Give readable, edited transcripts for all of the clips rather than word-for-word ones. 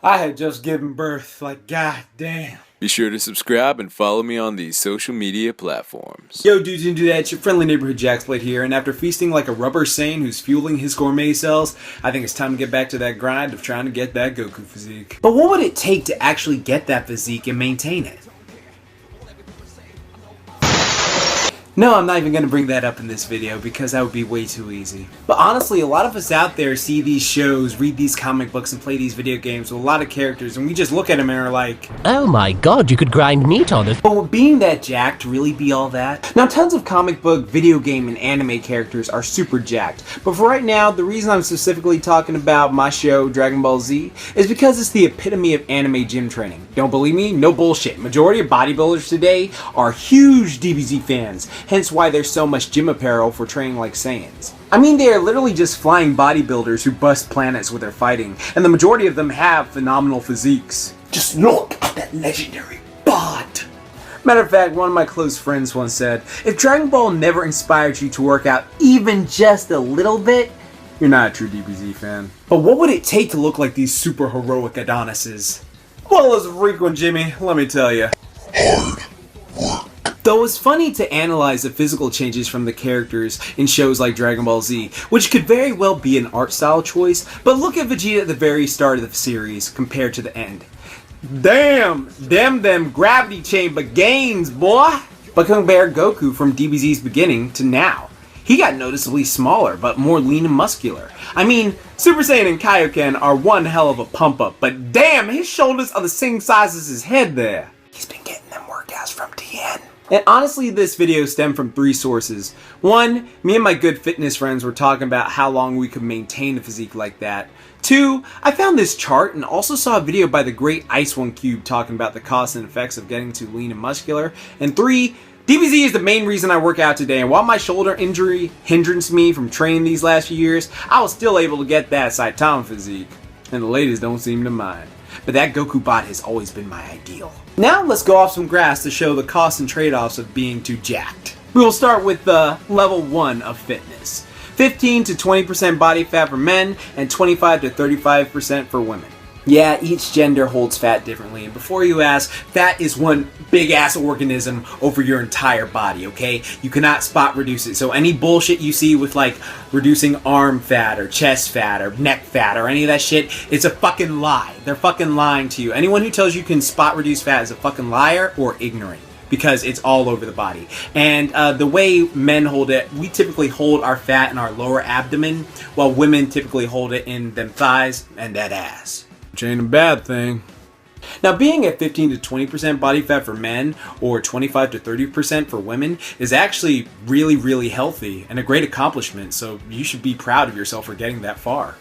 I had just given birth, like goddamn. Be sure to subscribe and follow me on these social media platforms. Yo dudes and dudettes, your friendly neighborhood JaxBlade here, and after feasting like a rubber Saiyan who's fueling his gourmet cells, I think it's time to get back to that grind of trying to get that Goku physique. But what would it take to actually get that physique and maintain it? No, I'm not even going to bring that up in this video because that would be way too easy. But honestly, a lot of us out there see these shows, read these comic books, and play these video games with a lot of characters, and we just look at them and are like, oh my god, you could grind meat on it. but would being that jacked really be all that? Now, tons of comic book, video game, and anime characters are super jacked, but for right now, the reason I'm specifically talking about my show, Dragon Ball Z, is because it's the epitome of anime gym training. Don't believe me? No bullshit. Majority of bodybuilders today are huge DBZ fans, hence why there's so much gym apparel for training like Saiyans. I mean, they are literally just flying bodybuilders who bust planets with their fighting, and the majority of them have phenomenal physiques. Just look at that legendary bod! Matter of fact, one of my close friends once said, if Dragon Ball never inspired you to work out even just a little bit, you're not a true DBZ fan. But what would it take to look like these super heroic Adonises? Well, as a frequent Jimmy, let me tell you. Though it's funny to analyze the physical changes from the characters in shows like Dragon Ball Z, which could very well be an art style choice, but look at Vegeta at the very start of the series compared to the end. Damn! Them gravity chamber gains, boy! But compare Goku from DBZ's beginning to now. He got noticeably smaller, but more lean and muscular. I mean, Super Saiyan and Kaioken are one hell of a pump up, but damn, his shoulders are the same size as his head there. He's been getting them workouts from TN. And honestly, this video stemmed from 3 sources. One, me and my good fitness friends were talking about how long we could maintain a physique like that. 2, I found this chart and also saw a video by the great Ice One Cube talking about the costs and effects of getting too lean and muscular. And 3, DBZ is the main reason I work out today, and while my shoulder injury hindered me from training these last few years, I was still able to get that Saitama physique. And the ladies don't seem to mind. But that Goku bod has always been my ideal. Now let's go off some grass to show the costs and trade-offs of being too jacked. We will start with the level 1 of fitness. 15 to 20% body fat for men and 25 to 35% for women. Yeah, each gender holds fat differently, and before you ask, fat is one big ass organism over your entire body, okay? You cannot spot reduce it, so any bullshit you see with like reducing arm fat or chest fat or neck fat or any of that shit, it's a fucking lie. They're fucking lying to you. Anyone who tells you can spot reduce fat is a fucking liar or ignorant, because it's all over the body. And the way men hold it, we typically hold our fat in our lower abdomen, while women typically hold it in them thighs and that ass. Which ain't a bad thing. Now, being at 15 to 20% body fat for men or 25 to 30% for women is actually really healthy and a great accomplishment, so you should be proud of yourself for getting that far.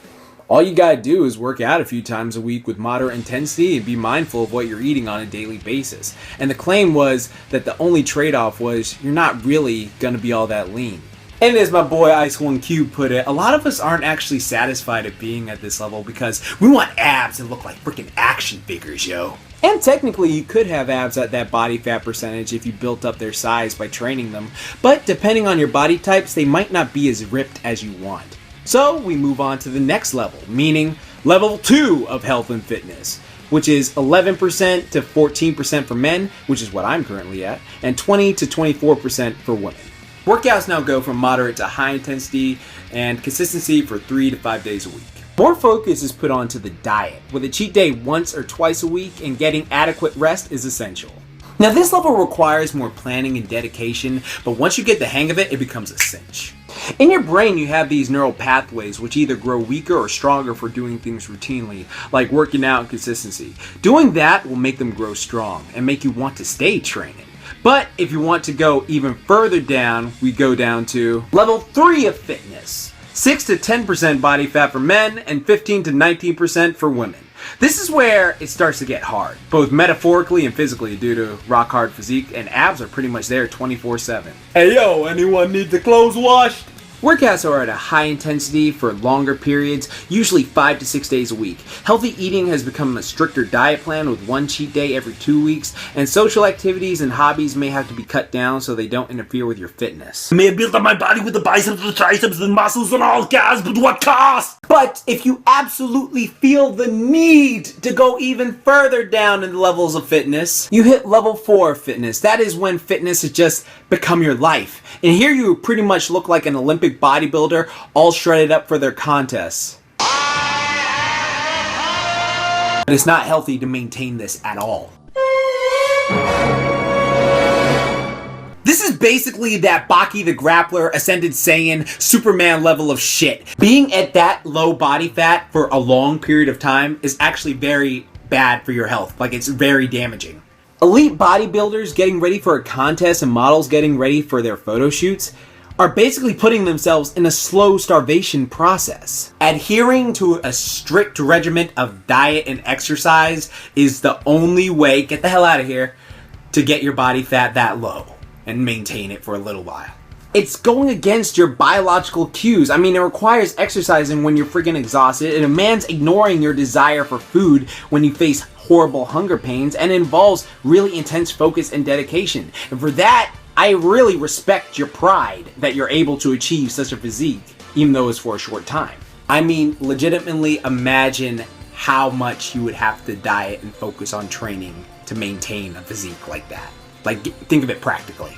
All you gotta do is work out a few times a week with moderate intensity and be mindful of what you're eating on a daily basis. And the claim was that the only trade-off was you're not really gonna be all that lean. And as my boy Ice One Cube put it, a lot of us aren't actually satisfied at being at this level because we want abs that look like freaking action figures, yo. And technically you could have abs at that body fat percentage if you built up their size by training them, but depending on your body types, they might not be as ripped as you want. So we move on to the next level, meaning level 2 of health and fitness, which is 11% to 14% for men, which is what I'm currently at, and 20 to 24% for women. Workouts now go from moderate to high intensity and consistency for 3 to 5 days a week. More focus is put onto the diet, with a cheat day once or twice a week, and getting adequate rest is essential. Now this level requires more planning and dedication, but once you get the hang of it, it becomes a cinch. In your brain you have these neural pathways which either grow weaker or stronger for doing things routinely, like working out and consistency. Doing that will make them grow strong and make you want to stay training. But if you want to go even further down, we go down to level 3 of fitness. 6 to 10% body fat for men and 15 to 19% for women. This is where it starts to get hard, both metaphorically and physically due to rock hard physique, and abs are pretty much there 24/7. Hey yo, anyone need the clothes washed? Workouts are at a high intensity for longer periods, usually 5 to 6 days a week. Healthy eating has become a stricter diet plan with one cheat day every 2 weeks, and social activities and hobbies may have to be cut down so they don't interfere with your fitness. I may have built up my body with the biceps, the triceps, the muscles and all gas, but what cost? But if you absolutely feel the need to go even further down in the levels of fitness, you hit level 4 of fitness. That is when fitness has just become your life. And here you pretty much look like an Olympic bodybuilder, all shredded up for their contests. But it's not healthy to maintain this at all. This is basically that Baki the Grappler, Ascended Saiyan, Superman level of shit. Being at that low body fat for a long period of time is actually very bad for your health. Like, it's very damaging. Elite bodybuilders getting ready for a contest and models getting ready for their photo shoots are basically putting themselves in a slow starvation process. Adhering to a strict regimen of diet and exercise is the only way, get the hell out of here, to get your body fat that low and maintain it for a little while. It's going against your biological cues. I mean, it requires exercising when you're freaking exhausted. It demands ignoring your desire for food when you face horrible hunger pains, and involves really intense focus and dedication. And for that, I really respect your pride that you're able to achieve such a physique, even though it's for a short time. I mean, legitimately imagine how much you would have to diet and focus on training to maintain a physique like that. Like, think of it practically.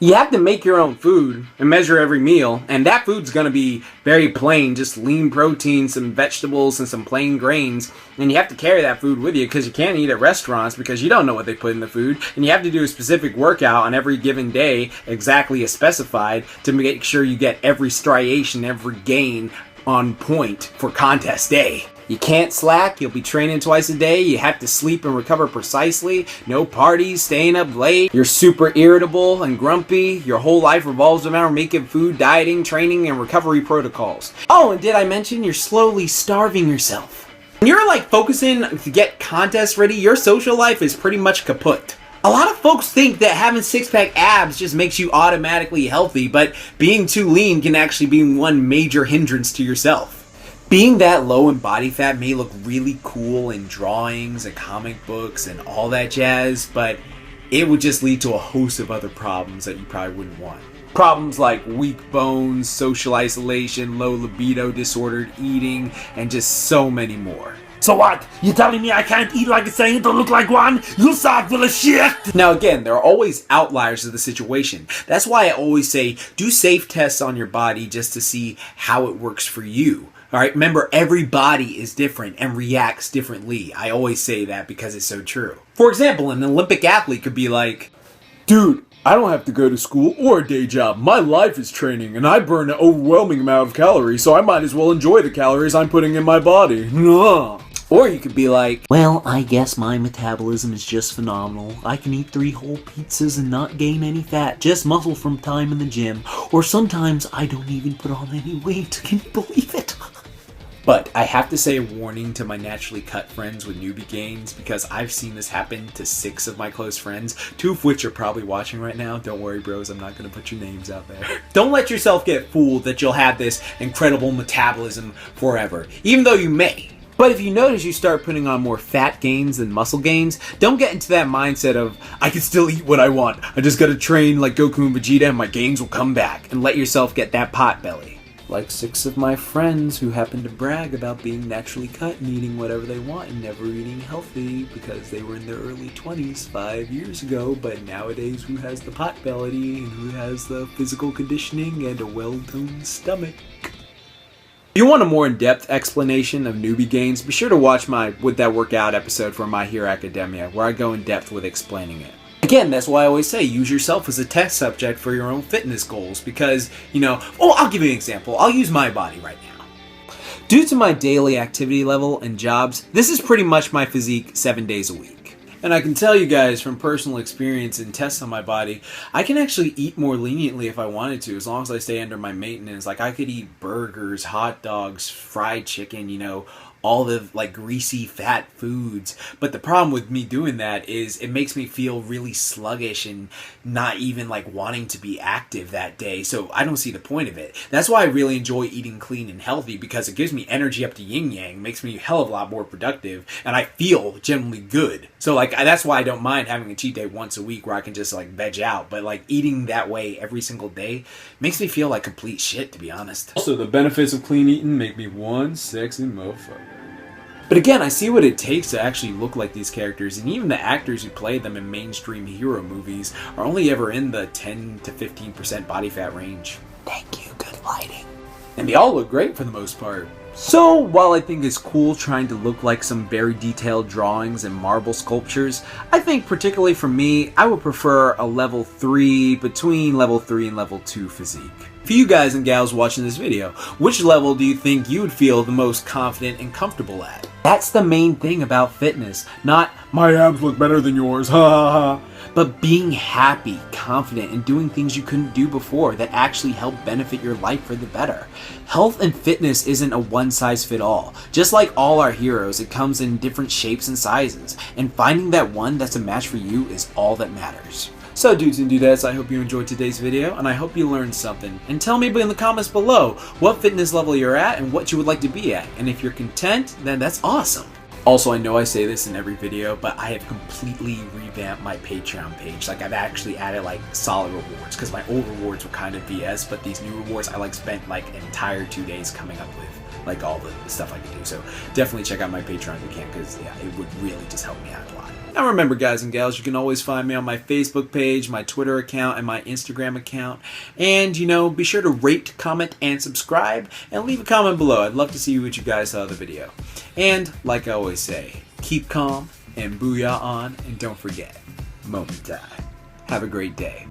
You have to make your own food and measure every meal, and that food's gonna be very plain, just lean protein, some vegetables, and some plain grains. And you have to carry that food with you because you can't eat at restaurants because you don't know what they put in the food. And you have to do a specific workout on every given day, exactly as specified, to make sure you get every striation, every gain on point for contest day. You can't slack, you'll be training twice a day, you have to sleep and recover precisely, no parties, staying up late, you're super irritable and grumpy, your whole life revolves around making food, dieting, training, and recovery protocols. Oh, and did I mention you're slowly starving yourself? When you're like focusing to get contests ready, your social life is pretty much kaput. A lot of folks think that having six-pack abs just makes you automatically healthy, but being too lean can actually be one major hindrance to yourself. Being that low in body fat may look really cool in drawings and comic books and all that jazz, but it would just lead to a host of other problems that you probably wouldn't want. Problems like weak bones, social isolation, low libido, disordered eating, and just so many more. So what? You telling me I can't eat like a saint or look like one? You sock full of shit! Now again, there are always outliers to the situation. That's why I always say, do safe tests on your body just to see how it works for you. Alright, remember, every body is different and reacts differently. I always say that because it's so true. For example, an Olympic athlete could be like, dude, I don't have to go to school or a day job. My life is training and I burn an overwhelming amount of calories, so I might as well enjoy the calories I'm putting in my body. Nah. Or you could be like, well, I guess my metabolism is just phenomenal. I can eat 3 whole pizzas and not gain any fat, just muscle from time in the gym. Or sometimes I don't even put on any weight. Can you believe it? But I have to say a warning to my naturally cut friends with newbie gains, because I've seen this happen to 6 of my close friends, 2 of which are probably watching right now. Don't worry, bros, I'm not going to put your names out there. Don't let yourself get fooled that you'll have this incredible metabolism forever, even though you may. But if you notice you start putting on more fat gains than muscle gains, don't get into that mindset of, I can still eat what I want, I just gotta train like Goku and Vegeta and my gains will come back, and let yourself get that pot belly. Like 6 of my friends who happen to brag about being naturally cut and eating whatever they want and never eating healthy because they were in their early 20s 5 years ago, but nowadays who has the pot belly and who has the physical conditioning and a well-toned stomach. If you want a more in-depth explanation of newbie gains, be sure to watch my Would That Work Out episode from My Hero Academia, where I go in depth with explaining it. Again, that's why I always say, use yourself as a test subject for your own fitness goals, because, I'll give you an example. I'll use my body right now. Due to my daily activity level and jobs, this is pretty much my physique 7 days a week. And I can tell you guys from personal experience and tests on my body, I can actually eat more leniently if I wanted to, as long as I stay under my maintenance. Like, I could eat burgers, hot dogs, fried chicken, all the like greasy fat foods. But the problem with me doing that is it makes me feel really sluggish and not even like wanting to be active that day. So I don't see the point of it. That's why I really enjoy eating clean and healthy, because it gives me energy up to yin yang, makes me a hell of a lot more productive, and I feel generally good. So like that's why I don't mind having a cheat day once a week where I can just like veg out. But like eating that way every single day makes me feel like complete shit, to be honest. Also, the benefits of clean eating make me one sexy motherfucker. But again, I see what it takes to actually look like these characters, and even the actors who play them in mainstream hero movies are only ever in the 10 to 15% body fat range. Thank you, good lighting. And they all look great for the most part. So, while I think it's cool trying to look like some very detailed drawings and marble sculptures, I think particularly for me, I would prefer a level 3, between level 3 and level 2 physique. For you guys and gals watching this video, which level do you think you would feel the most confident and comfortable at? That's the main thing about fitness, not My abs look better than yours, ha ha ha. but being happy, confident, and doing things you couldn't do before that actually help benefit your life for the better. Health and fitness isn't a one-size-fits-all. Just like all our heroes, it comes in different shapes and sizes, and finding that one that's a match for you is all that matters. So dudes and dudettes, I hope you enjoyed today's video, and I hope you learned something. And tell me in the comments below what fitness level you're at and what you would like to be at. And if you're content, then that's awesome. Also, I know I say this in every video, but I have completely revamped my Patreon page. Like, I've actually added like solid rewards, because my old rewards were kind of BS, but these new rewards I like spent like an entire 2 days coming up with like all the stuff I can do. So definitely check out my Patreon if you can, because yeah, it would really just help me out a lot. Now remember, guys and gals, you can always find me on my Facebook page, my Twitter account, and my Instagram account. And, you know, be sure to rate, comment, and subscribe, and leave a comment below. I'd love to see what you guys thought of the video. And, like I always say, keep calm, and booyah on, and don't forget, moment time. Have a great day.